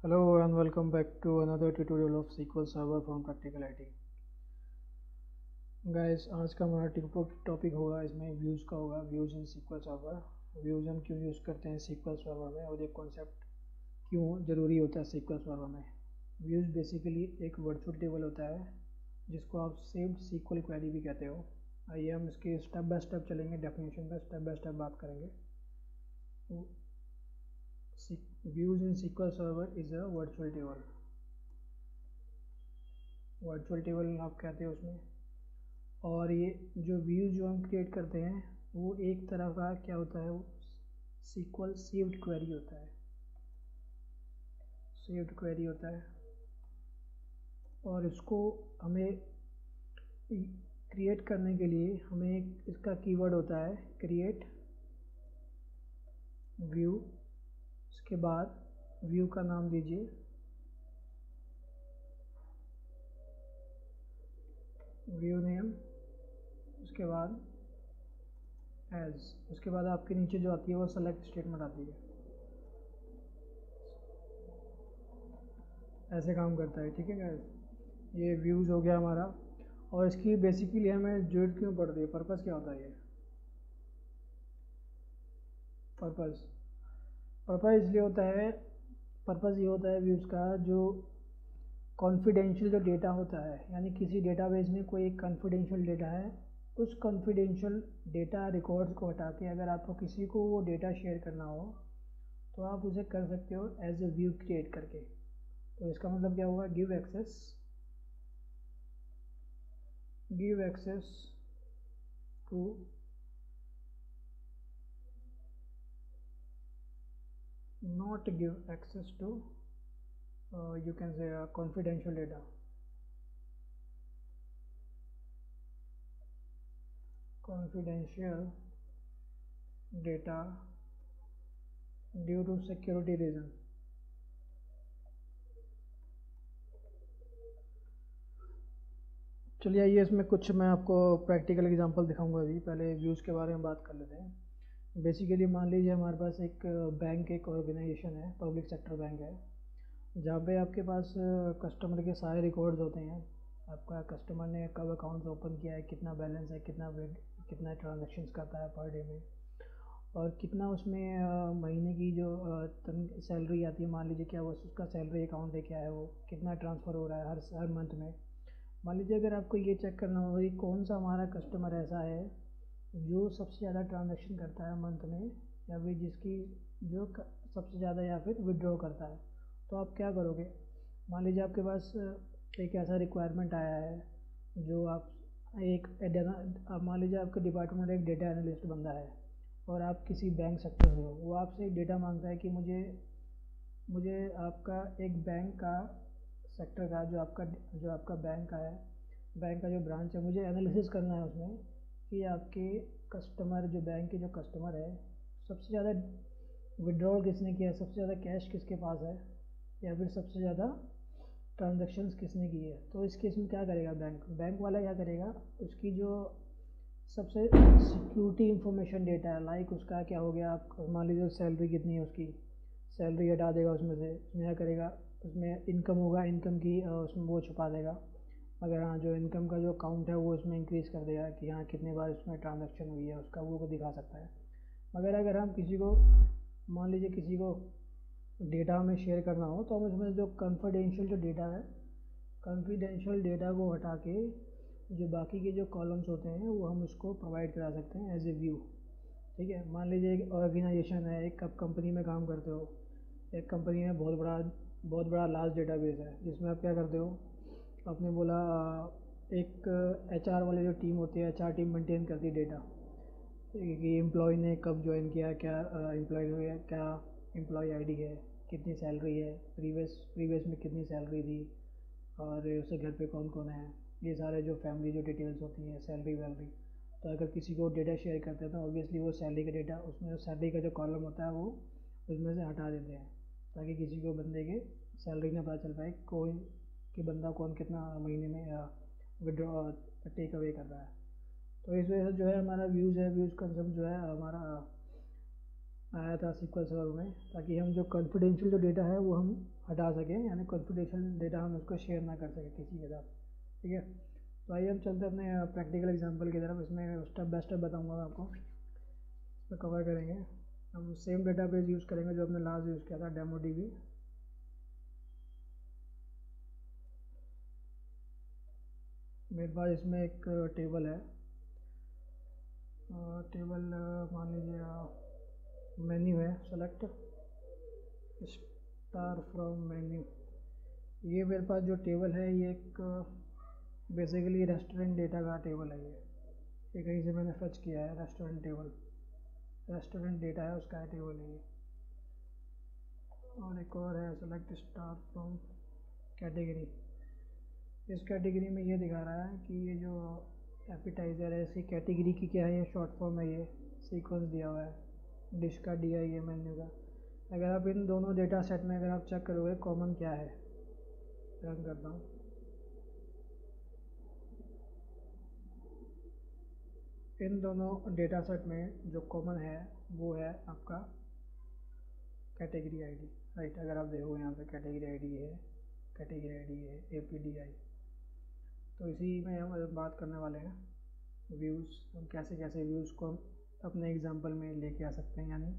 Hello and welcome back to another tutorial of SQL Server from Practical IT. Guys, आज का हमारा topic होगा, इसमें व्यूज़ का होगा, views in SQL Server। Views हम क्यों यूज़ करते हैं SQL Server में और ये कॉन्सेप्ट क्यों ज़रूरी होता है SQL Server में। व्यूज़ बेसिकली एक वर्चुअल टेबल होता है जिसको आप सेव्ड SQL क्वेरी भी कहते हो। आइए हम इसके स्टेप बाय स्टेप चलेंगे, डेफिनेशन पे स्टेप बाय स्टेप बात करेंगे। Views in SQL Server is a virtual table। Virtual table आप कहते हैं उसमें। और ये जो व्यूज़ जो हम क्रिएट करते हैं वो एक तरह का क्या होता है, वो SQL सेव्ड क्वेरी होता है, सेव्ड क्वेरी होता है। और इसको हमें क्रिएट करने के लिए हमें इसका कीवर्ड होता है क्रिएट व्यू। उसके बाद व्यू का नाम दीजिए व्यू नेम। उसके बाद एज, उसके बाद आपके नीचे जो आती है वो सेलेक्ट स्टेटमेंट आती है। ऐसे काम करता है, ठीक है गाइस। ये व्यूज़ हो गया हमारा। और इसकी बेसिकली हमें जरूरत क्यों पड़ती है, पर्पस क्या होता है ये पर्पस इसलिए होता है, पर्पस ये होता है व्यूज़ का, जो कॉन्फिडेंशियल जो डेटा होता है, यानी किसी डेटाबेस में कोई एक कॉन्फिडेंशियल डेटा है, उस कॉन्फिडेंशियल डेटा रिकॉर्ड्स को हटा के अगर आपको किसी को वो डेटा शेयर करना हो तो आप उसे कर सकते हो एज ए व्यू क्रिएट करके। तो इसका मतलब क्या होगा, give access to not give access to you can say confidential data due to security reason। चलिए आइए इसमें कुछ मैं आपको प्रैक्टिकल एग्जांपल दिखाऊंगा। अभी पहले व्यूज़ के बारे में बात कर लेते हैं। बेसिकली मान लीजिए हमारे पास एक बैंक, एक ऑर्गेनाइजेशन है, पब्लिक सेक्टर बैंक है, जहाँ पे आपके पास कस्टमर के सारे रिकॉर्ड्स होते हैं। आपका कस्टमर ने कब अकाउंट ओपन किया है, कितना बैलेंस है, कितना ट्रांजैक्शंस करता है पर डे में, और कितना उसमें महीने की जो सैलरी आती है, मान लीजिए क्या वो उसका सैलरी अकाउंट है, क्या है वो, कितना ट्रांसफ़र हो रहा है हर मंथ में। मान लीजिए अगर आपको ये चेक करना हो कि कौन सा हमारा कस्टमर ऐसा है जो सबसे ज़्यादा ट्रांजैक्शन करता है मंथ में, या फिर जिसकी जो सबसे ज़्यादा या फिर विड्रॉ करता है, तो आप क्या करोगे। मान लीजिए आपके पास एक ऐसा रिक्वायरमेंट आया है जो आप मान लीजिए आपके डिपार्टमेंट में एक डेटा एनालिस्ट बंदा है और आप किसी बैंक सेक्टर में हो, वो आपसे एक डेटा मांगता है कि मुझे आपका एक बैंक का सेक्टर का जो आपका बैंक का है, बैंक का जो ब्रांच है, मुझे एनालिसिस करना है उसमें कि आपके कस्टमर, जो बैंक के जो कस्टमर है, सबसे ज़्यादा विड्रॉल किसने किया है, सबसे ज़्यादा कैश किसके पास है, या फिर सबसे ज़्यादा ट्रांजैक्शंस किसने की है। तो इस केस में क्या करेगा बैंक वाला क्या करेगा, उसकी जो सबसे सिक्योरिटी इंफॉर्मेशन डेटा है, लाइक उसका क्या हो गया, आप मान लीजिए सैलरी कितनी है, उसकी सैलरी हटा देगा उसमें से। उसमें क्या करेगा, उसमें इनकम होगा, इनकम की उसमें वो छुपा देगा। अगर हाँ, जो इनकम का जो अकाउंट है वो इसमें इंक्रीज़ कर देगा कि हाँ कितने बार इसमें ट्रांजैक्शन हुई है, उसका वो दिखा सकता है। मगर अगर हम किसी को, मान लीजिए किसी को डेटा हमें शेयर करना हो, तो हम इसमें जो कॉन्फिडेंशियल जो डेटा है, कॉन्फिडेंशियल डेटा को हटा के जो बाकी के जो कॉलम्स होते हैं वो हम उसको प्रोवाइड करा सकते हैं एज ए व्यू। ठीक है, मान लीजिए एक ऑर्गेनाइजेशन है, एक कंपनी में काम करते हो, एक कंपनी में बहुत बड़ा लार्ज डेटाबेस है, जिसमें आप क्या करते हो, आपने बोला एक HR वाली जो टीम होती है, HR टीम मेंटेन करती है डेटा कि एम्प्लॉय ने कब ज्वाइन किया, क्या एम्प्लॉय हो गया, क्या एम्प्लॉय आईडी है, कितनी सैलरी है, प्रीवियस में कितनी सैलरी थी, और उसके घर पे कौन कौन है, ये सारे जो फैमिली जो डिटेल्स होती हैं, सैलरी वैलरी। तो अगर किसी को डेटा शेयर करते हैं तो ऑब्वियसली वो सैलरी का डेटा, उसमें सैलरी का जो कॉलम होता है वो उसमें से हटा देते हैं, ताकि किसी को बंदे के सैलरी ना पता चल पाए कौन कि बंदा कौन कितना महीने में विड्रॉ टेक अवे कर रहा है। तो इस वजह से जो है हमारा व्यूज़ है, व्यूज़ कंसेप्ट जो है हमारा आया था SQL सर्वर में, ताकि हम जो कॉन्फिडेंशियल जो डेटा है वो हम हटा सकें, यानी कॉन्फिडेंशियल डेटा हम उसको शेयर ना कर सकें किसी के साथ। ठीक है, तो आइए हम चलते हैं अपने प्रैक्टिकल एग्जांपल की तरफ। इसमें स्टेप बाय स्टेप बताऊंगा मैं आपको, इसमें कवर करेंगे। हम सेम डेटाबेस यूज़ करेंगे जो हमने लास्ट यूज़ किया था, DemoDB। मेरे पास इसमें एक टेबल है, टेबल मान लीजिए मेन्यू है, सेलेक्ट स्टार फ्रॉम मेन्यू। ये मेरे पास जो टेबल है ये एक बेसिकली रेस्टोरेंट डेटा का टेबल है। ये कहीं से मैंने फर्च किया है, रेस्टोरेंट टेबल, रेस्टोरेंट डेटा है उसका टेबल है ये। और एक और है, सेलेक्ट स्टार फ्रॉम कैटेगरी। इस कैटेगरी में ये दिखा रहा है कि ये जो एपिटाइज़र है इसकी कैटेगरी की क्या है, ये शॉर्ट फॉर्म है, ये सीक्वेंस दिया हुआ है, डिश का दिया है, ये मेन्यू का। अगर आप इन दोनों डेटा सेट में अगर आप चेक करोगे कॉमन क्या है, रन करता हूँ। इन दोनों डेटा सेट में जो कॉमन है वो है आपका कैटेगरी आईडी, राइट। अगर आप देखोगे यहाँ पे कैटेगरी आईडी है, कैटेगरी आईडी है APDI। तो इसी में हम बात करने वाले हैं व्यूज़, हम कैसे कैसे व्यूज़ को हम अपने एग्जांपल में लेके आ सकते हैं, यानी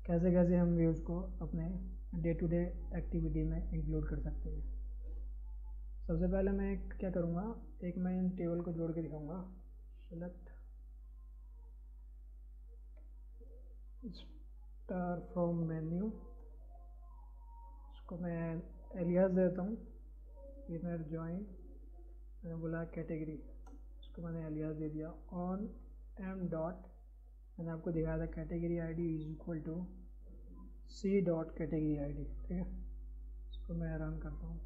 कैसे कैसे हम व्यूज़ को अपने डे टू डे एक्टिविटी में इंक्लूड कर सकते हैं। सबसे पहले मैं क्या करूँगा, एक मैं इन टेबल को जोड़ के दिखाऊँगा। सेलेक्ट स्टार फ्रॉम मेन्यू, इसको मैं एलियास देता हूँ, इनर जॉइन, मैंने बोला कैटेगरी, इसको मैंने एलियास दे दिया। ऑन एम डॉट, मैंने आपको दिखाया था category ID is equal to C dot category ID. ठीक है, इसको मैं रन करता हूँ।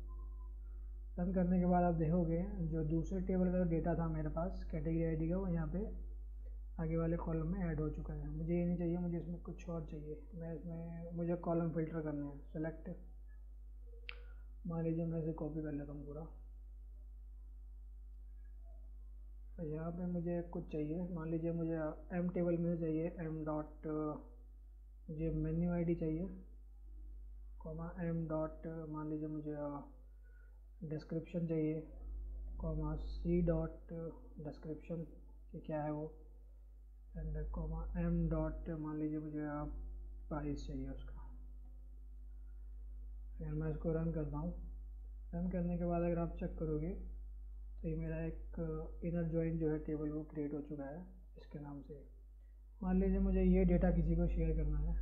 रन करने के बाद आप देखोगे जो दूसरे टेबल का जो डेटा था मेरे पास कैटेगरी आईडी का, वो यहाँ पे आगे वाले कॉलम में ऐड हो चुका है। मुझे ये नहीं चाहिए, मुझे इसमें कुछ और चाहिए। मैं इसमें मुझे कॉलम फिल्टर करने हैं। सेलेक्ट, मान लीजिए मैं इसे कॉपी कर लेता हूँ पूरा। तो यहाँ पे मुझे कुछ चाहिए, मान लीजिए मुझे एम टेबल में चाहिए एम डॉट, मुझे मेन्यू आईडी चाहिए, कॉमा एम डॉट, मान लीजिए मुझे डिस्क्रिप्शन चाहिए, कॉमा C डॉट डिस्क्रिप्शन कि क्या है वो, एंड कॉमा एम डॉट, मान लीजिए मुझे प्राइस चाहिए उसका। फिर मैं इसको रन करता हूँ। रन करने के बाद अगर आप चेक करोगे तो ये मेरा एक इनर जॉइन जो है टेबल वो क्रिएट हो चुका है इसके नाम से। मान लीजिए मुझे ये डेटा किसी को शेयर करना है,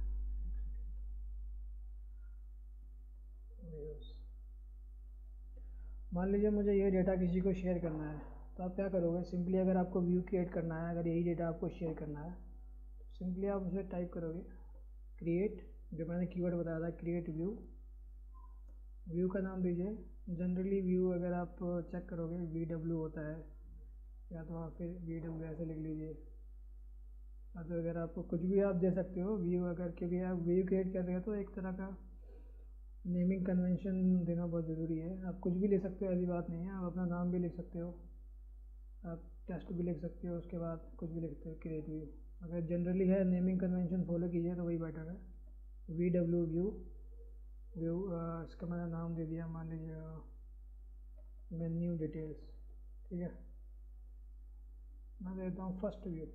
मान लीजिए मुझे ये डेटा किसी को शेयर करना है, तो आप क्या करोगे, सिंपली अगर आपको व्यू क्रिएट करना है, अगर यही डेटा आपको शेयर करना है, तो सिंपली आप उसे टाइप करोगे क्रिएट, जो मैंने कीवर्ड बताया था क्रिएट व्यू, व्यू का नाम दीजिए। जनरली व्यू अगर आप चेक करोगे VW होता है, या तो आप फिर VW ऐसे लिख लीजिए, या तो अगर आपको कुछ भी आप दे सकते हो व्यू, अगर क्योंकि आप व्यू क्रिएट कर रहे हो तो एक तरह का नेमिंग कन्वेंशन देना बहुत ज़रूरी है। आप कुछ भी ले सकते हो, ऐसी बात नहीं है, आप अपना नाम भी लिख सकते हो, आप टेस्ट भी लिख सकते हो, उसके बाद कुछ भी लिख सकते हो क्रिएट व्यू। अगर जनरली है नेमिंग कन्वेंशन फॉलो कीजिए तो वही बेटर है। VW व्यू, व्यू इसका मैंने नाम दे दिया, मान लीजिए मेन्यू डिटेल्स। ठीक है, मैं देता हूँ फर्स्ट व्यू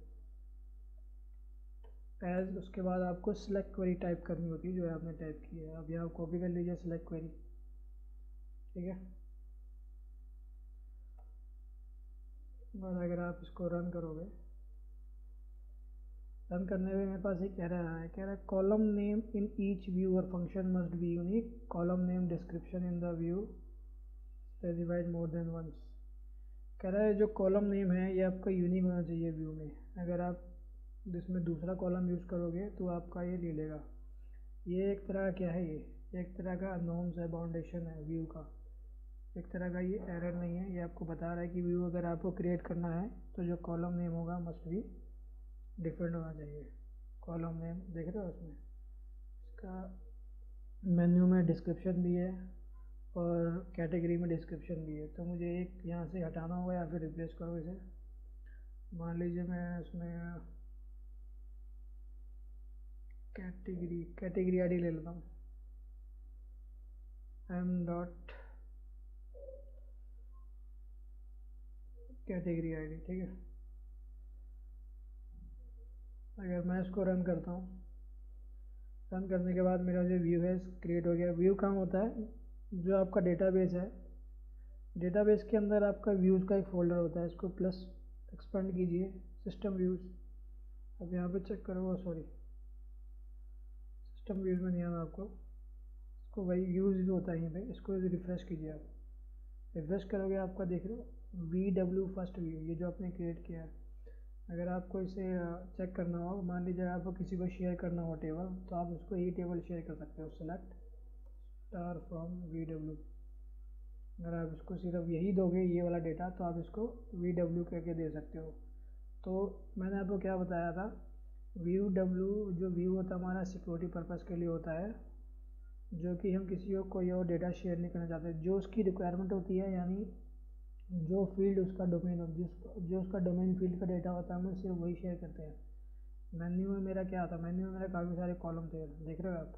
एज। उसके बाद आपको सिलेक्ट क्वेरी टाइप करनी होती है, जो है आपने टाइप की है, अब यहाँ कॉपी कर लीजिए सिलेक्ट क्वेरी। ठीक है, और अगर आप इसको रन करोगे, रन करने में मेरे पास ये कह रहा है column name in each view और function must be unique, column name description in the view specified more than once. कह रहा है जो कॉलम नेम है ये आपका यूनिक होना चाहिए व्यू में। अगर आप इसमें दूसरा कॉलम यूज़ करोगे तो आपका ये ले लेगा। ये एक तरह क्या है, ये एक तरह का नॉर्म्स है, बाउंडेशन है व्यू का, एक तरह का ये एरर नहीं है। ये आपको बता रहा है कि व्यू अगर आपको क्रिएट करना है तो जो कॉलम नेम होगा मस्ट भी डिफरेंट होना चाहिए। कॉलम नेम देख रहे हो उसमें, इसका मेन्यू में डिस्क्रिप्शन भी है और कैटेगरी में डिस्क्रिप्शन भी है, तो मुझे एक यहाँ से हटाना होगा या फिर रिप्लेस करो इसे। मान लीजिए मैं इसमें कैटेगरी आईडी ले लेता हूँ, एम डॉट कैटेगरी आईडी। ठीक है, अगर मैं इसको रन करता हूँ, रन करने के बाद मेरा जो व्यू है क्रिएट हो गया। व्यू कहाँ होता है, जो आपका डेटाबेस है, डेटाबेस के अंदर आपका व्यूज़ का एक फोल्डर होता है, इसको प्लस एक्सपेंड कीजिए, सिस्टम व्यूज़। अब यहाँ पे चेक करो, सॉरी सिस्टम व्यूज़ में नहीं आना आपको, इसको वही व्यूज़ भी होता है यहीं पे, इसको रिफ़्रेश कीजिए। आप रिफ़्रेश करोगे, आपका देख रहे हो VW फर्स्ट व्यू, ये जो आपने क्रिएट किया है। अगर आपको इसे चेक करना हो, मान लीजिए आपको किसी को शेयर करना हो टेबल, तो आप उसको ये टेबल शेयर कर सकते हो, सेलेक्ट स्टार फ्रॉम VW। अगर आप इसको सिर्फ यही दोगे, ये वाला डेटा, तो आप इसको VW करके दे सकते हो। तो मैंने आपको क्या बताया था, VW जो व्यू होता है हमारा सिक्योरिटी पर्पज़ के लिए होता है, जो कि हम किसी को कोई और डेटा शेयर नहीं करना चाहते। जो उसकी रिक्वायरमेंट होती है, यानी जो फील्ड उसका डोमेन हो, जो उसका डोमेन फील्ड का डेटा होता है, हम सिर्फ वही शेयर करते हैं। मेन्यू में मेरा क्या था, मेन्यू में मेरा काफ़ी सारे कॉलम थे, देख रहे हो आप,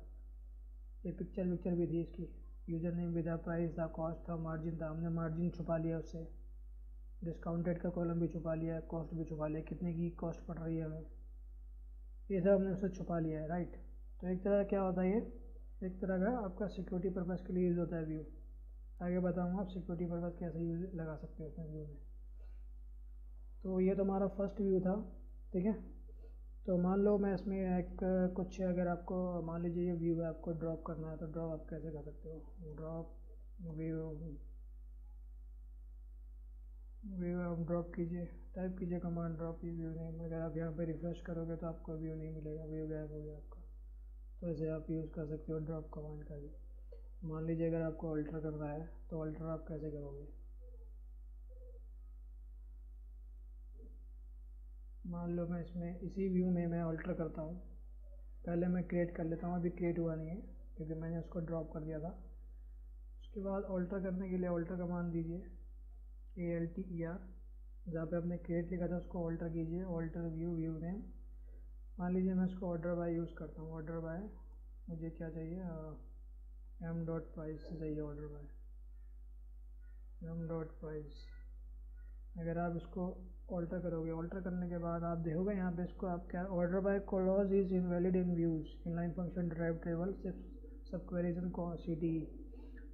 ये पिक्चर भी थी इसकी, यूज़र नेम भी था, प्राइस था, कॉस्ट था, मार्जिन था। हमने मार्जिन छुपा लिया उससे, डिस्काउंटेड का कॉलम भी छुपा लिया, कॉस्ट भी छुपा लिया, कितने की कॉस्ट पड़ रही है हमें, ये सब हमने उससे छुपा लिया है, राइट। तो एक तरह क्या होता है, ये एक तरह का आपका सिक्योरिटी पर्पज़ के लिए यूज़ होता है व्यू। आगे बताऊँगा आप सिक्योरिटी पर्पज़ कैसे यूज़ लगा सकते हो उसमें व्यू में। तो ये तो हमारा फर्स्ट व्यू था, ठीक है। तो मान लो मैं इसमें एक कुछ, अगर आपको मान लीजिए ये व्यू है, आपको ड्रॉप करना है, तो ड्रॉप आप कैसे कर सकते हो, ड्रॉप व्यू, व्यू आप ड्रॉप कीजिए, टाइप कीजिए कमांड ड्रॉप व्यू नेम। अगर आप यहाँ पे रिफ्रेश करोगे तो आपको व्यू नहीं मिलेगा, व्यू गायब हो गया आपका। तो ऐसे आप यूज़ कर सकते हो ड्रॉप कमांड का भी। मान लीजिए अगर आपको अल्टर करना है, तो अल्टर आप कैसे करोगे, मान लो मैं इसमें इसी व्यू में मैं अल्टर करता हूँ, पहले मैं क्रिएट कर लेता हूँ, अभी क्रिएट हुआ नहीं है क्योंकि मैंने उसको ड्रॉप कर दिया था। उसके बाद अल्टर करने के लिए अल्टर कमांड दीजिए, ALTER, जहाँ पे आपने क्रिएट लिखा था उसको अल्टर कीजिए, अल्टर व्यू, व्यू नेम। मान लीजिए मैं इसको ऑर्डर बाय यूज़ करता हूँ, ऑर्डर बाय मुझे क्या चाहिए, एम डॉट प्राइस से चाहिए, order by M dot price. अगर आप इसको ऑल्टर करोगे, ऑल्टर करने के बाद आप देखोगे यहाँ पे इसको आप क्या, order by clause is invalid in views inline function drive table सब क्वेरीजन CTE।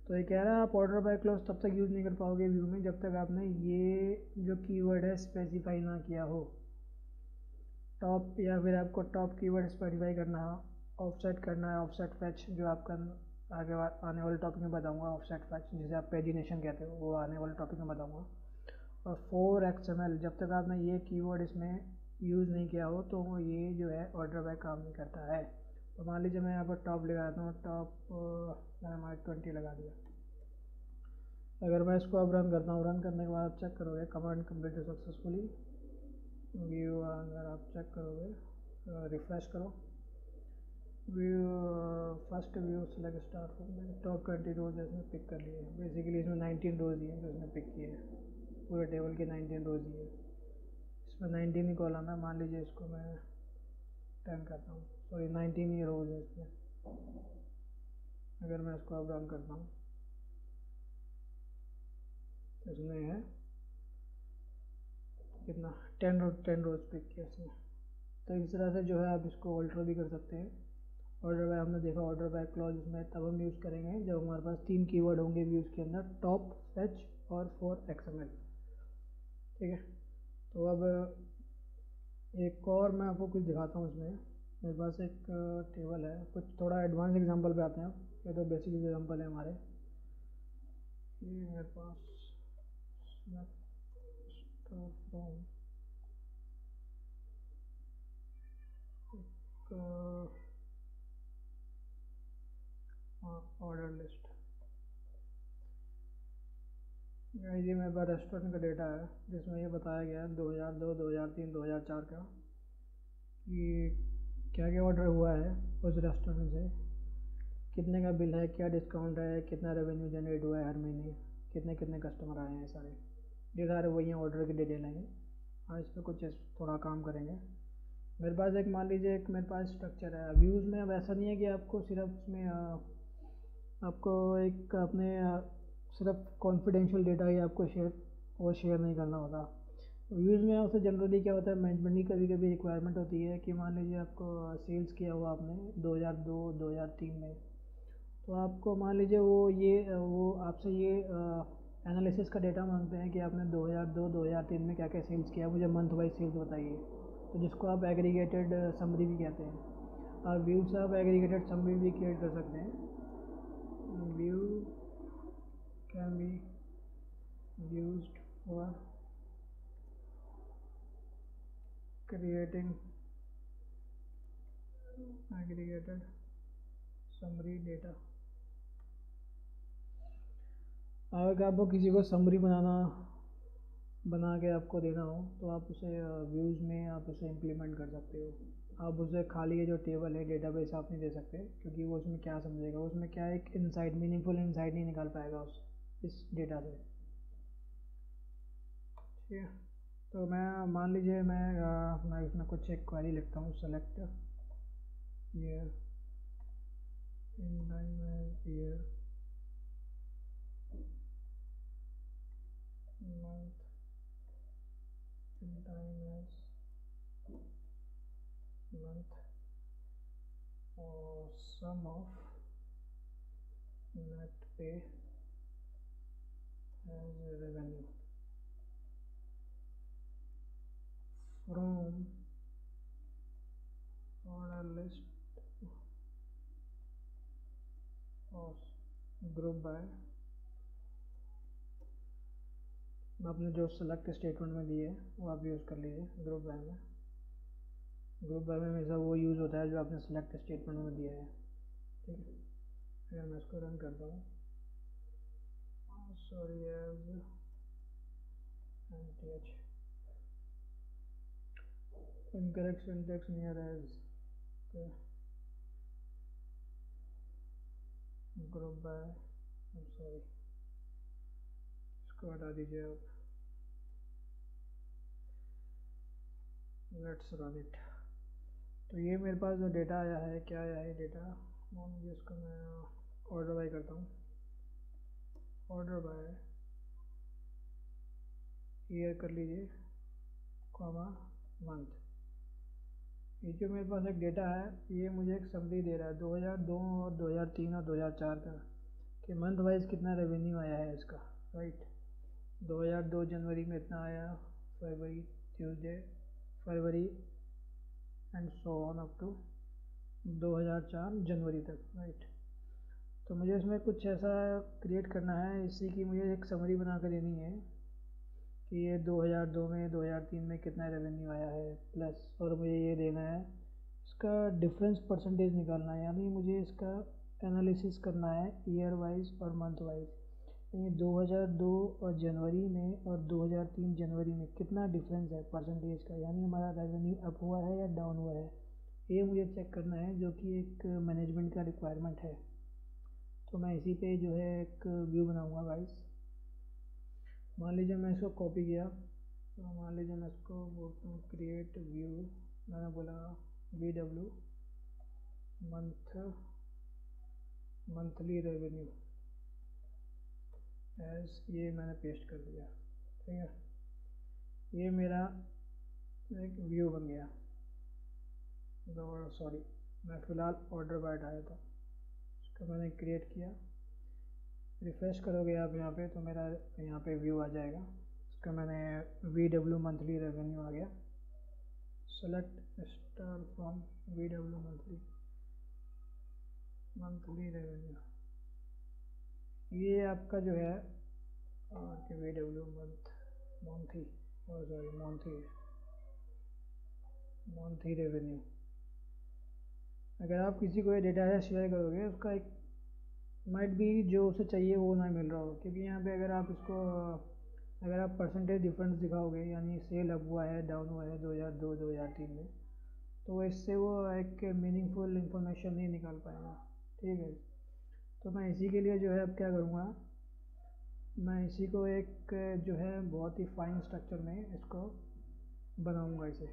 तो ये कह रहा है आप ऑर्डर बाय क्लॉज तब तक यूज़ नहीं कर पाओगे व्यू में जब तक आपने ये जो कीवर्ड है स्पेसिफाई ना किया हो, टॉप, या फिर आपको टॉप कीवर्ड स्पेसिफाई करना है, ऑफसेट करना है, ऑफसेट फैच, जो आपका आगे आने वाले टॉपिक में बताऊंगा, ऑफसेट फैच जिसे आप पेजिनेशन कहते हो, वो आने वाले टॉपिक में बताऊंगा। और 4XML, जब तक आपने ये कीवर्ड इसमें यूज़ नहीं किया हो तो ये जो है ऑर्डर बाय काम नहीं करता है। तो मान लीजिए मैं यहाँ पर टॉप लगा देता हूँ, टॉप मैंने 20 लगा दिया। अगर मैं इसको अब रन करता हूँ, रन करने के बाद आप चेक करोगे कमांड कंप्लीटेड सक्सेसफुली, व्यू अगर आप चेक करोगे, रिफ्रेश करो, view first view select star top 20 रोज इसमें पिक कर लिए। बेसिकली इसमें 19 रोज ही हैं जो इसने पिक किए हैं, पूरे टेबल के 19 रोज ही है, इसमें 19 ही कॉलम है। मान लीजिए इसको मैं 10 करता हूँ, सॉरी 19 ही रोज है इसमें। अगर मैं इसको अब रन करता हूँ तो इसमें है कितना, 10 रोज पिक किया इसमें। तो इस तरह से जो है आप इसको ऑल्टर भी कर सकते हैं। ऑर्डर बाय हमने देखा, ऑर्डर बाय क्लॉज इसमें तब हम यूज़ करेंगे जब हमारे पास 3 कीवर्ड होंगे व्यूज़ के अंदर, टॉप, फेच और 4XML, ठीक है। तो अब एक और मैं आपको कुछ दिखाता हूँ इसमें, मेरे पास एक टेबल है, कुछ थोड़ा एडवांस एग्जांपल पे आते हैं। ये तो बेसिक एग्जांपल है हमारे, ये मेरे पास फ्रॉम ऑर्डर लिस्ट, ये मेरे पास रेस्टोरेंट का डेटा है जिसमें ये बताया गया है 2002, 2003, 2004 का कि क्या क्या ऑर्डर हुआ है उस रेस्टोरेंट से, कितने का बिल है, क्या डिस्काउंट है, कितना रेवेन्यू जनरेट हुआ है हर महीने, कितने कितने कस्टमर आए हैं, सारे ये सारे वही ऑर्डर की डिटेल हैं। हाँ, इस पर कुछ थोड़ा काम करेंगे, मेरे पास एक मान लीजिए एक मेरे पास स्ट्रक्चर है। व्यूज़ में अब ऐसा नहीं है कि आपको सिर्फ उसमें आपको एक अपने सिर्फ कॉन्फिडेंशियल डेटा ही आपको शेयर नहीं करना होता। व्यूज़ में उससे जनरली क्या होता है, मैनेजमेंट की कभी कभी रिक्वायरमेंट होती है कि मान लीजिए आपको सेल्स किया हुआ आपने 2002-2003 में, तो आपको मान लीजिए वो आपसे ये एनालिसिस का डेटा मांगते हैं कि आपने 2002-2003 में क्या क्या सेल्स किया, मुझे मंथ वाइज सेल्स बताइए। तो जिसको आप एग्रीगेटेड समरी भी कहते हैं। और व्यू से आप एग्रीगेटेड समरी भी क्रिएट कर सकते हैं। View can be used for creating aggregated summary data. अगर आपको किसी को समरी बना के आपको देना हो तो आप उसे व्यूज़ में आप उसे इम्प्लीमेंट कर सकते हो। आप उसे खाली ये जो टेबल है डेटाबेस आप नहीं दे सकते, क्योंकि वो उसमें क्या समझेगा, उसमें क्या एक इनसाइट मीनिंगफुल इनसाइट नहीं निकाल पाएगा इस डेटा से। ठीक है, तो मैं मान लीजिए मैं इसमें कुछ एक क्वेरी लिखता हूँ, select year in time year month in time as month or sum of net pay as revenue from order list of group by आपने जो सेलेक्ट स्टेटमेंट में दिए वो आप यूज़ कर लीजिए। ग्रुप बाय में हमेशा वो यूज़ होता है जो आपने सेलेक्ट स्टेटमेंट में दिया है। ठीक है, अगर मैं इसको रन करता हूँ, sorry as nth incorrect syntax near as group by, sorry इसको हटा दीजिए आप। Let's run it. तो ये मेरे पास जो डेटा आया है, क्या आया है डेटा, मान लीजिए इसको मैं ऑर्डर बाय करता हूँ। ऑर्डर बाय ईयर कर लीजिए, कॉमा मंथ। ये जो मेरे पास एक डेटा है, ये मुझे एक समरी दे रहा है 2002 और 2003 और 2004 का कि मंथ वाइज कितना रेवेन्यू आया है इसका। राइट, 2002 जनवरी में इतना आया, फरवरी ट्यूसडे फरवरी and so on up to 2004 जनवरी तक। राइट, तो मुझे इसमें कुछ ऐसा क्रिएट करना है, इसी की मुझे एक समरी बना कर देनी है कि ये 2002 में 2003 में कितना रेवेन्यू आया है प्लस, और मुझे ये देना है इसका डिफरेंस परसेंटेज निकालना है, यानी मुझे इसका एनालिसिस करना है ईयर वाइज और मंथ वाइज। यानी 2002 और जनवरी में और 2003 जनवरी में कितना डिफरेंस है परसेंटेज का, यानी हमारा रेवेन्यू अप हुआ है या डाउन हुआ है, ये मुझे चेक करना है, जो कि एक मैनेजमेंट का रिक्वायरमेंट है। तो मैं इसी पे जो है एक व्यू बनाऊंगा गाइस। मान लीजिए मैं इसको कॉपी किया, तो मान लीजिए मैं इसको बोलता हूँ क्रिएट व्यू, मैंने बोला VW मंथली रेवेन्यू एज, ये मैंने पेस्ट कर दिया। ठीक है, ये मेरा एक व्यू बन गया। सॉरी, मैं फ़िलहाल ऑर्डर बाय हटाया था, इसको मैंने क्रिएट किया। रिफ़्रेश करोगे आप यहाँ पे तो मेरा यहाँ पे व्यू आ जाएगा। इसका मैंने VW मंथली रेवेन्यू आ गया। Select star from VW monthly revenue, ये आपका जो है कि VW मंथली रेवेन्यू। अगर आप किसी को ये डेटा शेयर करोगे, उसका एक माइट भी जो उसे चाहिए वो ना मिल रहा हो, क्योंकि यहाँ पे अगर आप परसेंटेज डिफरेंस दिखाओगे, यानी सेल अप हुआ है डाउन हुआ है 2002-2003 में, तो इससे वो एक मीनिंगफुल इंफॉर्मेशन नहीं निकाल पाएगा। ठीक है, तो मैं इसी के लिए जो है अब क्या करूँगा, मैं इसी को एक जो है बहुत ही फाइन स्ट्रक्चर में इसको बनाऊँगा इसे।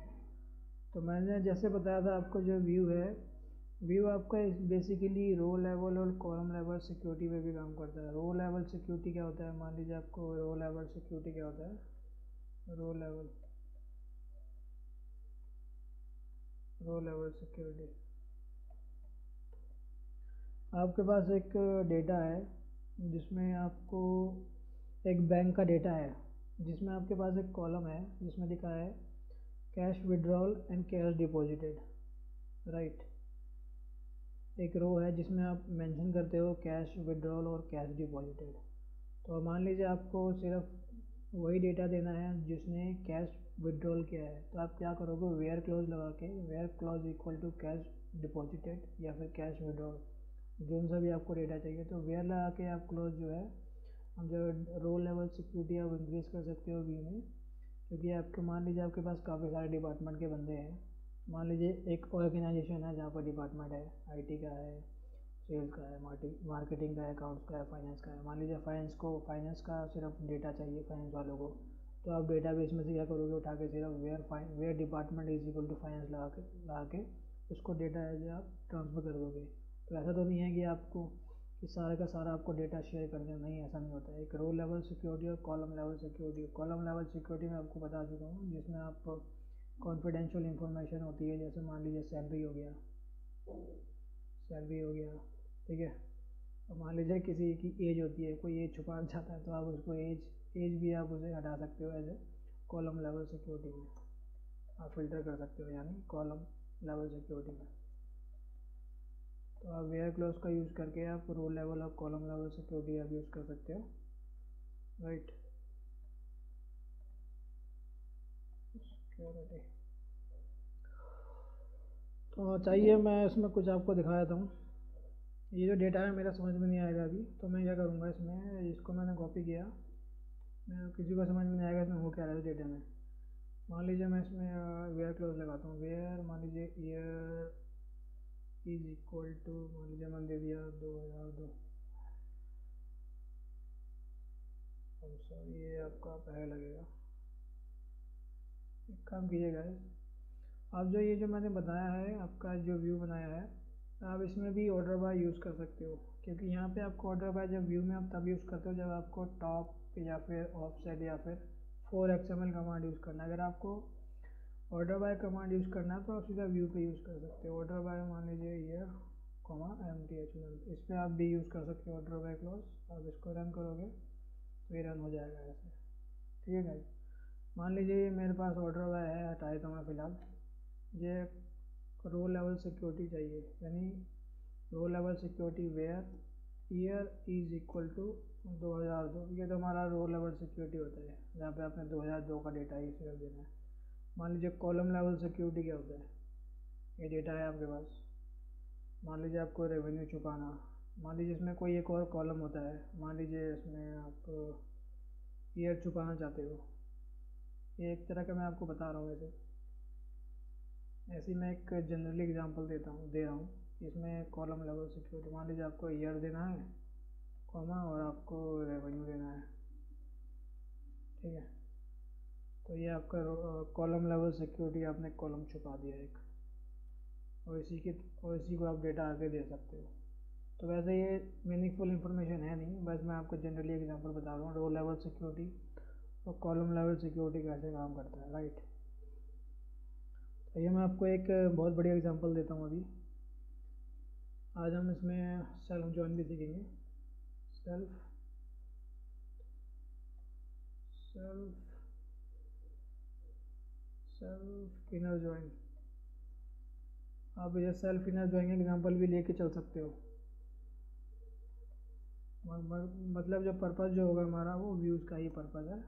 तो मैंने जैसे बताया था आपको, जो व्यू है, व्यू आपका बेसिकली रो लेवल और कॉलम लेवल सिक्योरिटी पे भी काम करता है। रो लेवल सिक्योरिटी क्या होता है, मान लीजिए आपको रो लेवल सिक्योरिटी क्या होता है, रो लेवल सिक्योरिटी, आपके पास एक डेटा है जिसमें आपको एक बैंक का डेटा है, जिसमें आपके पास एक कॉलम है जिसमें लिखा है cash withdrawal and cash deposited, right. एक रो है जिसमें आप मेंशन करते हो कैश विड्रॉल और कैश डिपॉजिटेड। तो मान लीजिए आपको सिर्फ वही डेटा देना है जिसने कैश विड्रॉल किया है, तो आप क्या करोगे, वेयर क्लॉज लगा के, where clause equal to cash deposited या फिर कैश विड्रॉल, जो सा भी आपको डेटा चाहिए, तो वेयर लगा के आप क्लॉज जो है, जो रो लेवल सिक्योरिटी आप इंक्रीज कर सकते हो व्यू में। क्योंकि आपके मान लीजिए आपके पास काफ़ी सारे डिपार्टमेंट के बंदे हैं, मान लीजिए एक ऑर्गेनाइजेशन है जहाँ पर डिपार्टमेंट है, आईटी का है, सेल्स का है, मार्केटिंग का है, अकाउंट्स का है, फाइनेंस का है। मान लीजिए फाइनेंस का सिर्फ डेटा चाहिए फाइनेंस वालों को, तो आप डेटाबेस में से क्या करोगे, उठा के सिर्फ where department is equal to finance लगा के उसको डेटा एज आप ट्रांसफ़र कर दोगे। तो ऐसा तो नहीं है कि आपको कि सारे का सारा आपको डेटा शेयर कर देना, नहीं, ऐसा नहीं होता है। एक रो लेवल सिक्योरिटी और column level security, column level security में आपको बता चुका हूँ, जिसमें आप कॉन्फिडेंशियल इंफॉर्मेशन होती है, जैसे मान लीजिए सैलरी हो गया, ठीक है। और मान लीजिए किसी की एज होती है, कोई एज छुपाना चाहता है, तो आप उसको एज भी आप उसे हटा सकते हो, as a column level security में आप फिल्टर कर सकते हो, यानी कॉलम लेवल सिक्योरिटी में। तो आप वेयर क्लॉज का यूज़ करके आप रो लेवल और कॉलम लेवल सिक्योरिटी आप यूज़ कर सकते हो, राइट। सिक्योरिटी तो चाहिए, मैं इसमें कुछ आपको दिखा देता हूँ। ये जो डेटा है मेरा समझ में नहीं आएगा अभी, तो मैं क्या करूँगा, इसमें इसको मैंने कॉपी किया, मैं किसी को समझ में नहीं आएगा इसमें हो क्या रहा है डेटा में। मान लीजिए मैं इसमें वेयर क्लोज लगाता हूँ, वेयर मान लीजिए ईयर इज इक्वल टू, मान लीजिए मैंने दे दिया 2002, सॉरी ये आपका पहले लगेगा। एक काम कीजिएगा, आप जो ये जो मैंने बताया है, आपका जो व्यू बनाया है, आप इसमें भी ऑर्डर बाय यूज़ कर सकते हो। क्योंकि यहाँ पे आपको ऑर्डर बाय जब व्यू में आप तब यूज़ करते हो जब आपको टॉप या फिर ऑफसेट या फिर 4XML कमांड यूज़ करना है। अगर आपको ऑर्डर बाय कमांड यूज़ करना है तो आप सीधा व्यू पे यूज़ कर सकते हो। ऑर्डर बाय मान लीजिए ये MTHML, इस पर आप भी यूज़ कर सकते हो ऑर्डर बाय क्लॉज। आप इसको रन करोगे तो ये रन हो जाएगा ऐसे, ठीक है गाइस। मान लीजिए मेरे पास ऑर्डर बाय है, हटा देता हूँ मैं फ़िलहाल। ये रो लेवल सिक्योरिटी चाहिए, यानी row level security where year is equal to 2002, ये तो हमारा रो लेवल सिक्योरिटी होता है, जहाँ पे आपने 2002 का डेटा ही सिर्फ देना है। मान लीजिए कॉलम लेवल सिक्योरिटी क्या होता है, ये डेटा है आपके पास, मान लीजिए आपको रेवेन्यू छुपाना, मान लीजिए इसमें कोई एक और कॉलम होता है, मान लीजिए इसमें आप ईयर छुपाना चाहते हो, ये एक तरह का मैं आपको बता रहा हूँ। ऐसे मैं एक जनरली एग्जांपल दे रहा हूँ। इसमें कॉलम लेवल सिक्योरिटी, मान लीजिए आपको ईयर देना है, कॉमा, और आपको रेवेन्यू देना है, ठीक है। तो ये आपका कॉलम लेवल सिक्योरिटी, आपने कॉलम छुपा दिया एक, और इसी को आप डेटा आगे दे सकते हो। तो वैसे ये मीनिंगफुल इन्फॉर्मेशन है नहीं, बस मैं आपको जनरली एग्जांपल बता रहा हूँ रो लेवल सिक्योरिटी और कॉलम लेवल सिक्योरिटी कैसे काम करता है, राइट। तो ये मैं आपको एक बहुत बढ़िया एग्जांपल देता हूँ अभी। आज हम इसमें सेल्फ जॉइन भी सीखेंगे। सेल्फ इनर जॉइन, आप ये सेल्फ इनर जॉइन एग्जांपल भी लेके चल सकते हो। मतलब जो पर्पज़ जो होगा हमारा, वो व्यूज़ का ही पर्पज़ है।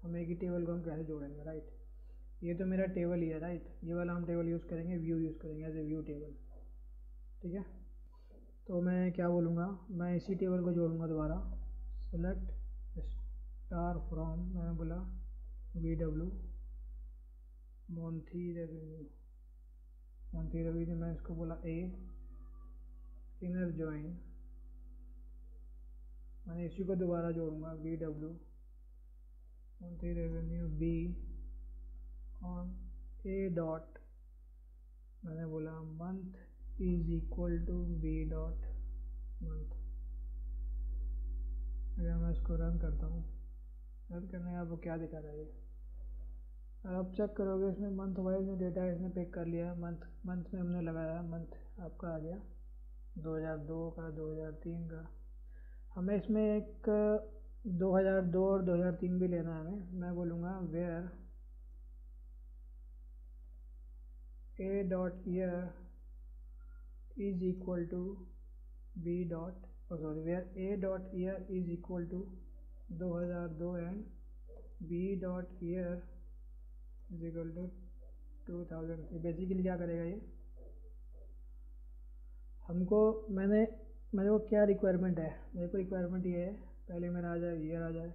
हम एक ही टेबल को हम कैसे जोड़ेंगे, राइट। ये तो मेरा टेबल ही है, राइट। ये वाला हम टेबल यूज़ करेंगे, व्यू यूज़ करेंगे एज ए व्यू टेबल, ठीक है। तो मैं क्या बोलूँगा, मैं इसी टेबल को जोड़ूंगा दोबारा। सेलेक्ट स्टार फ्रॉम, मैंने बोला VW मंथली रेवेन्यू, मैं इसको बोला A, इनर जॉइन, मैंने इसी को दोबारा जोड़ूंगा VW monthly revenue B on A dot मैंने बोला month is equal to B dot month. अगर मैं इसको रन करता हूँ, रन करने का वो क्या दिखा रहा है ये, आप चेक करोगे इसमें मंथ वाइज जो डेटा है इसने पिक कर लिया। मंथ में हमने लगाया, मंथ आपका आ गया 2002 का, 2003 का। हमें इसमें एक 2002 और 2003 भी लेना है हमें। मैं बोलूँगा where A dot year is equal to B dot where A dot year is equal to 2002 and B dot year is equal to 2003। Basically क्या करेगा ये हमको, मेरे को क्या रिक्वायरमेंट है, मेरे को रिक्वायरमेंट ये है पहले मेरा आ जाए ईयर, आ जाए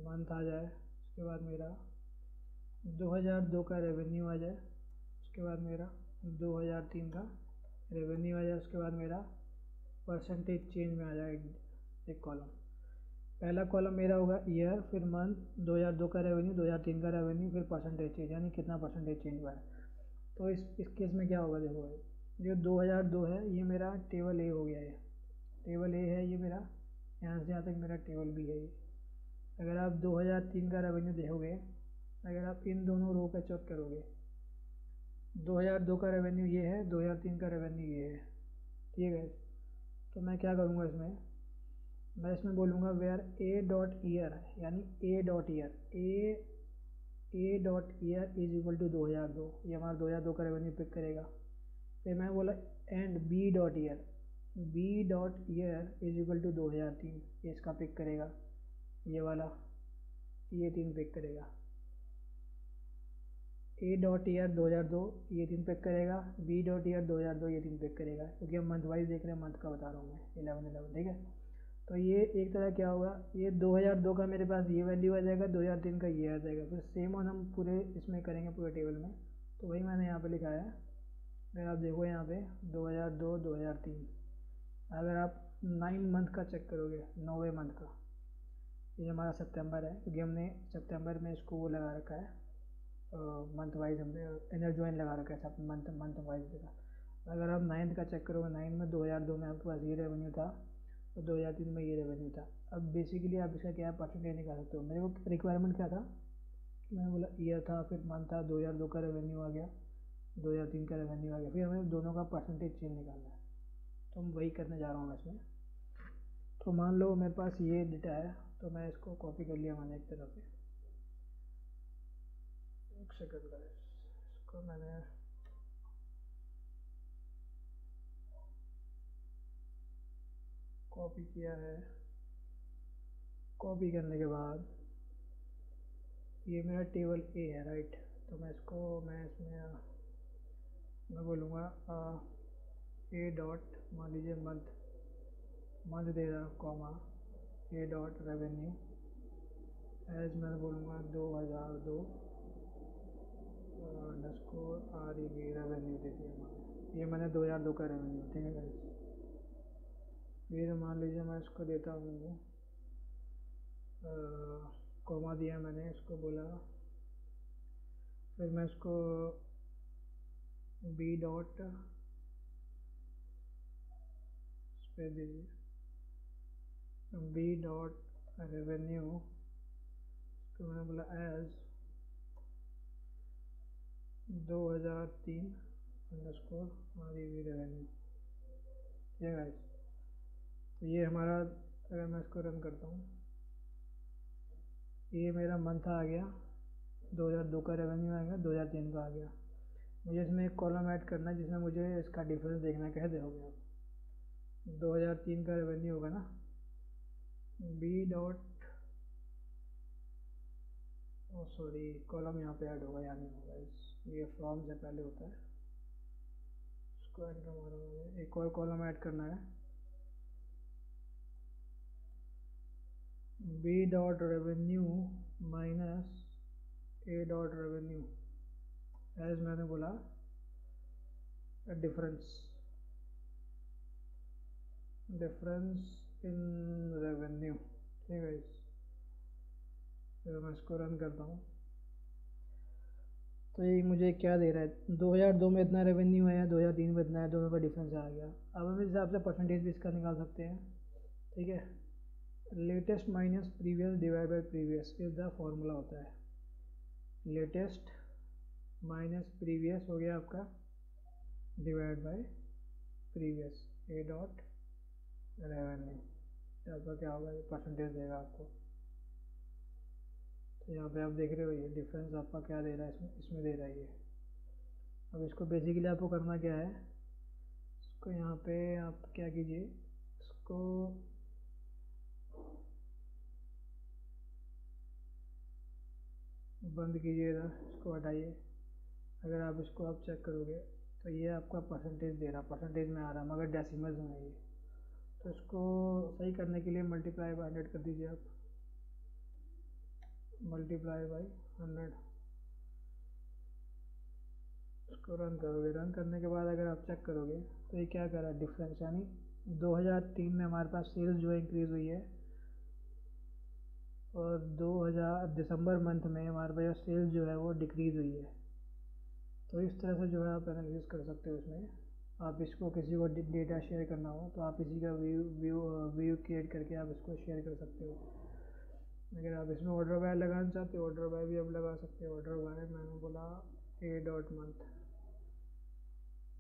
मंथ, आ जाए उसके बाद मेरा 2002 का रेवेन्यू आ जाए, उसके बाद मेरा 2003 का रेवेन्यू आ जाए, उसके बाद मेरा परसेंटेज चेंज में आ जाए एक कॉलम। पहला कॉलम मेरा होगा ईयर, फिर मंथ, 2002 का रेवेन्यू, 2003 का रेवेन्यू, फिर परसेंटेज चेंज, यानी कितना परसेंटेज चेंज हुआ है। तो इस केस में क्या होगा, देखो जो 2002 है ये मेरा टेबल ए हो गया है, टेबल ए है ये मेरा, यहाँ से यहाँ तक मेरा टेबल भी है ये। अगर आप 2003 का रेवेन्यू देखोगे, अगर आप इन दोनों रो का चेक करोगे, 2002 का रेवेन्यू ये है, 2003 का रेवेन्यू ये है, ठीक है। तो मैं क्या करूँगा इसमें, मैं इसमें बोलूँगा वेयर ए डॉट ईयर, यानी A dot year A dot year is equal to 2002, ये हमारा 2002 का रेवेन्यू पिक करेगा। फिर मैं बोला and B dot year is equal to 2003, ये इसका पिक करेगा, ये वाला, ये 3 पिक करेगा। ए डॉट ईयर 2002 ये 3 पिक करेगा, बी डॉट ईयर 2002 ये 3 पिक करेगा, क्योंकि हम मंथ वाइज देख रहे हैं, मंथ का बता रहा हूँ मैं 11 ठीक है। तो ये एक तरह क्या होगा, ये 2002 का मेरे पास ये वैल्यू आ जाएगा, 2003 का ये आ जाएगा, फिर सेम ऑन हम पूरे इसमें करेंगे पूरे टेबल में। तो वही मैंने यहाँ पे लिखा है, अगर आप देखो यहाँ पे 2002 2003, अगर आप 9 मंथ का चेक करोगे, 9वें मंथ का, ये हमारा सितंबर है, क्योंकि हमने सितंबर में इसको वो लगा रखा है मंथ वाइज, हमने इनर जॉइन लगा रखा है सब मंथ वाइज का। अगर आप 9th का चेक करोगे, 9 में 2002 में आपके पास ये रेवेन्यू था, तो 2003 में ये रेवेन्यू था। अब बेसिकली आप इसका क्या परसेंटेज निकाल सकते हो। मेरे को रिक्वायरमेंट क्या था, मैंने बोला ईयर था, फिर मंथ था, 2002 का रेवेन्यू आ गया, 2003 का रेवेन्यू आ गया, फिर हमें दोनों का परसेंटेज चेंज निकालना है। तो हम वही करने जा रहा हूँ इसमें। तो मान लो मेरे पास ये डेटा है, तो मैं इसको कॉपी कर लिया मैंने एक तरफ से, एक सेकंड गाइस, इसको मैंने कॉपी किया है। कॉपी करने के बाद ये मेरा टेबल ए है, राइट। तो मैं इसमें मैं बोलूँगा ए डॉट, मान लीजिए मंथ दे रहा comma, A dot revenue as मैं बोलूँगा 2002 अंडरस्कोर REV रेवेन्यू दे दिया मैंने, ये मैंने 2002 का रेवेन्यू, ठीक है गाइस। फिर मान लीजिए मैं इसको देता हूँ कॉमा दिया मैंने, इसको बोला, फिर मैं इसको बी डॉट पे दीजिए, बी डॉट रेवेन्यू, तो मैंने बोला एज 2003 अंडरस्कोर REV रेवेन्यू, ठीक है गाइस। तो ये हमारा, अगर मैं इसको रन करता हूँ, ये मेरा मंथ आ गया, 2002 का रेवेन्यू आ गया, 2003 का आ गया। मुझे इसमें एक कॉलम ऐड करना है जिसमें मुझे इसका डिफरेंस देखना है। कैसे देखोगे आप, 2003 का रेवेन्यू होगा ना, बी डॉट, ओ सॉरी, कॉलम यहाँ पे ऐड होगा, यहाँ नहीं होगा, ये फ्रॉम से पहले होता है, इसको एंटर मारो। मुझे एक और कॉलम ऐड करना है, B dot revenue minus A dot revenue as मैंने बोला डिफरेंस इन रेवेन्यू, ठीक है। फिर मैं इसको रन करता हूँ, तो ये मुझे क्या दे रहा है, 2002 में इतना रेवेन्यू है, 2003 में इतना है, दोनों का डिफरेंस आ गया। अब हम इस हिसाब से परसेंटेज भी इसका निकाल सकते हैं। ठीक है, latest minus previous divide by previous is the formula होता है। लेटेस्ट माइनस प्रीवियस हो गया आपका divide by previous, A dot revenue. आपका क्या होगा, ये परसेंटेज देगा आपको। तो यहाँ पे आप देख रहे हो ये डिफरेंस आपका क्या दे रहा है, इसमें दे रहा है ये। अब इसको बेसिकली आपको करना क्या है, इसको यहाँ पे आप क्या कीजिए, इसको बंद कीजिए, इसको हटाइए। अगर आप इसको आप चेक करोगे तो ये आपका परसेंटेज दे रहा, परसेंटेज में आ रहा, मगर डेसिमल्स में है ये। तो इसको सही करने के लिए मल्टीप्लाई बाय 100 कर दीजिए आप, मल्टीप्लाई बाय 100। इसको रन करोगे, रन करने के बाद अगर आप चेक करोगे तो ये क्या कर रहा है, डिफरेंस, यानी 2003 में हमारे पास सेल्स जो है इंक्रीज़ हुई है, और 2000 दिसंबर मंथ में हमारे पास सेल्स जो है वो डिक्रीज़ हुई है। तो इस तरह से जो है आप एनालिसिस कर सकते हो इसमें। आप इसको किसी को डेटा शेयर करना हो तो आप इसी का व्यू क्रिएट करके आप इसको शेयर कर सकते हो। अगर आप इसमें ऑर्डर बाय लगाना चाहते हो, ऑर्डर बाय भी आप लगा सकते हो। ऑर्डर बाय मैंने बोला ए डॉट मंथ,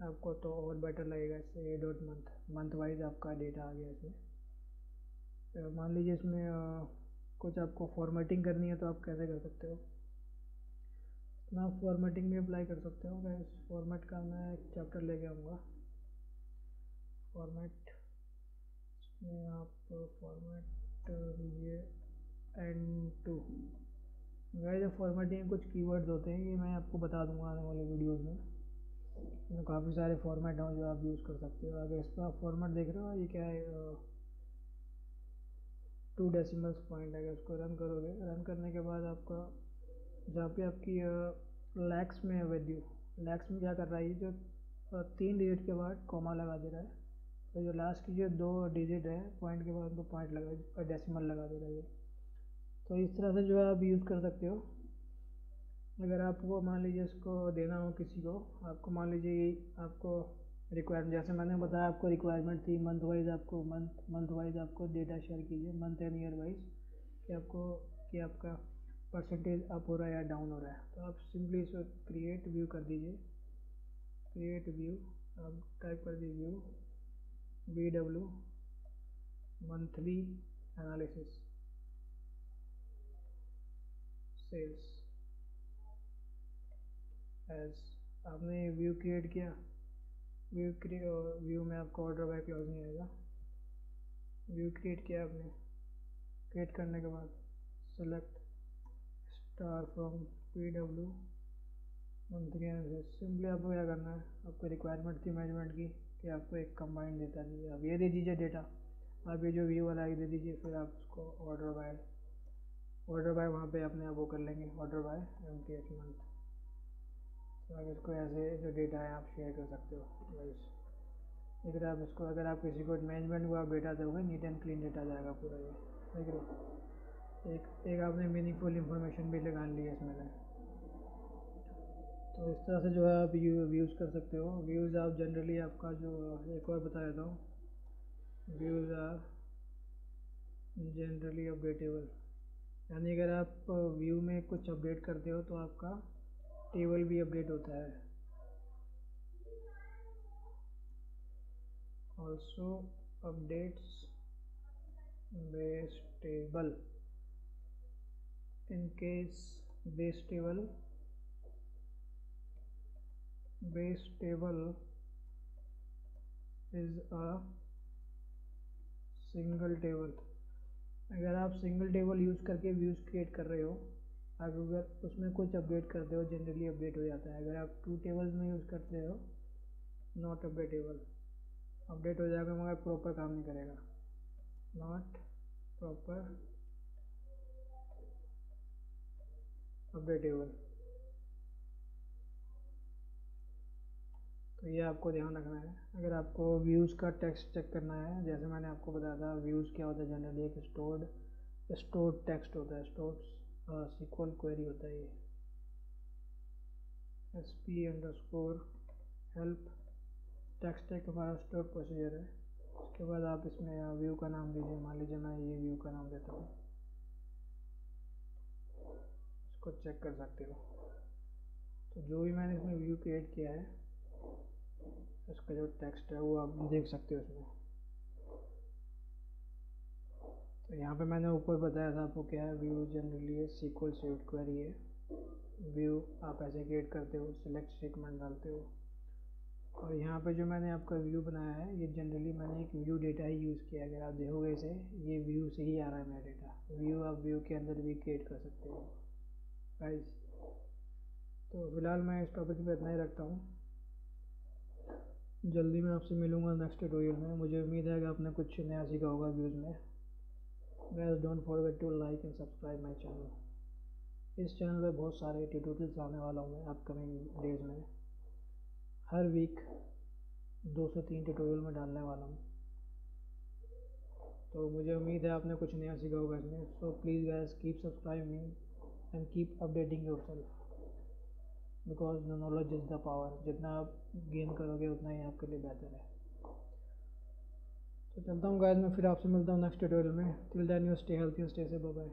आपको तो और बेटर लगेगा इससे, ए डॉट मंथ, मंथ वाइज आपका डेटा आ गया इसमें। तो मान लीजिए इसमें कुछ आपको फॉर्मेटिंग करनी है तो आप कैसे कर सकते हो, इसमें आप फॉर्मेटिंग भी अप्लाई कर सकते हो। मैं इस फॉर्मेट का मैं एक चैप्टर लेके आऊँगा, फॉर्मेट, इसमें आप फॉर्मेट दीजिए N2। गाइस, जब फॉर्मेटिंग कुछ कीवर्ड्स होते हैं, ये मैं आपको बता दूंगा आने वाले वीडियोस में। इसमें काफ़ी सारे फॉर्मेट हैं जो आप यूज़ कर सकते हो। अगर इस पर आप फॉर्मेट देख रहे हो, ये क्या है, 2 डेसिमल्स पॉइंट है। अगर इसको रन करोगे, रन करने के बाद आपका जहाँ पे आपकी लैक्स में है वैल्यू, लैक्स में क्या कर रहा है, ये जो 3 डिजिट के बाद कॉमा लगा दे रहा है, तो जो लास्ट की जो 2 डिजिट है पॉइंट के बाद उनको पॉइंट लगा, डेसिमल लगा दे रहा है। तो इस तरह से जो है आप यूज़ कर सकते हो। अगर आपको मान लीजिए इसको देना हो किसी को, आपको मान लीजिए आपको रिक्वायरमेंट, जैसे मैंने बताया आपको रिक्वायरमेंट थी मंथ वाइज, आपको मंथ वाइज आपको डेटा शेयर कीजिए, मंथ एंड ईयर वाइज, कि आपका परसेंटेज अप हो रहा है या डाउन हो रहा है। तो आप सिंपली इसको क्रिएट व्यू कर दीजिए, क्रिएट व्यू, आप टाइप कर दीजिए view BW monthly analysis sales as. आपने व्यू क्रिएट किया, व्यू में आपको ऑर्डर बाय क्लॉज नहीं आएगा। व्यू क्रिएट किया आपने, क्रिएट करने के बाद select star from PW monthly analysis. Simply आपको क्या करना है, आपको रिक्वायरमेंट थी मैनेजमेंट की कि आपको एक कंबाइंड डेटा दीजिए, आप ये दे दीजिए डेटा, आप ये जो व्यू वाला दे दीजिए, फिर आप उसको ऑर्डर बाय वहाँ पे अपने आप वो कर लेंगे, ऑर्डर बाय MTH मंथ। तो आप इसको ऐसे जो डेटा है आप शेयर कर सकते हो गाइस। अगर आप इसको, अगर आप किसी को मैनेजमेंट को आप डेटा दोगे, नीट एंड क्लीन डेटा जाएगा पूरा ये, देख लो। एक आपने मीनिंगफुल इंफॉर्मेशन भी लगा ली है इसमें से। तो इस तरह से जो है आप व्यूज़ कर सकते हो। व्यूज़ आप जनरली आपका जो, एक और बता देता हूँ, व्यूज़ आर जनरली अपडेटेबल, यानी अगर आप व्यू में कुछ अपडेट करते हो तो आपका टेबल भी अपडेट होता है। Also updates base table, in case base table is a single table. अगर आप सिंगल टेबल यूज़ करके व्यूज़ क्रिएट कर रहे हो, अगर उसमें कुछ अपडेट करते हो, जनरली अपडेट हो जाता है। अगर आप 2 टेबल्स में यूज़ करते हो, नॉट अपडेटेबल, अपडेट हो जाएगा मगर प्रॉपर काम नहीं करेगा, नॉट प्रॉपर अपडेटेबल। तो ये आपको ध्यान रखना है। अगर आपको व्यूज़ का टेक्स्ट चेक करना है, जैसे मैंने आपको बताया था, व्यूज़ क्या होता है, जनरली एक स्टोर्ड टेक्स्ट होता है, स्टोर्ड SQL क्वेरी होता है ये। sp_help टेक्स्ट एक हमारा स्टोर प्रोसीजर है। उसके बाद आप इसमें व्यू का नाम दीजिए, मान लीजिए मैं ये व्यू का नाम देता हूँ, इसको चेक कर सकते हो। तो जो भी मैंने इसमें व्यू क्रिएट किया है इसका जो टेक्स्ट है वो आप देख सकते हो इसमें। तो यहाँ पे मैंने ऊपर बताया था आपको क्या है, व्यू जनरली है SQL स्विफ्ट क्वेरी है। व्यू आप ऐसे क्रिएट करते हो, सिलेक्ट स्टेटमेंट डालते हो, और यहाँ पे जो मैंने आपका व्यू बनाया है ये जनरली मैंने एक व्यू डेटा ही यूज़ किया है। अगर आप देखोगे इसे, ये व्यू से ही आ रहा है मेरा डेटा। व्यू आप व्यू के अंदर भी क्रिएट कर सकते हो गाइस। तो फिलहाल मैं इस टॉपिक पे इतना ही रखता हूँ। जल्दी मैं आपसे मिलूँगा नेक्स्ट ट्यूटोरियल में। मुझे उम्मीद है कि आपने कुछ नया सीखा होगा व्यूज़ में। Guys don't forget to like and subscribe my channel. इस चैनल पे बहुत सारे ट्यूटोरियल्स आने वाला हूँ मैं अपकमिंग डेज में। हर वीक 2 से 3 ट्यूटोरियल में डालने वाला हूँ। तो मुझे उम्मीद है आपने कुछ नया सीखा होगा इसमें। So please guys keep subscribing and keep updating yourself, because the knowledge is the power. जितना आप गेन करोगे उतना ही आपके लिए बेहतर है। तो चलता हूँ गाइस, मैं फिर आपसे मिलता हूँ नेक्स्ट ट्यूटोरियल में। Till then you stay healthy, stay safe, bye bye.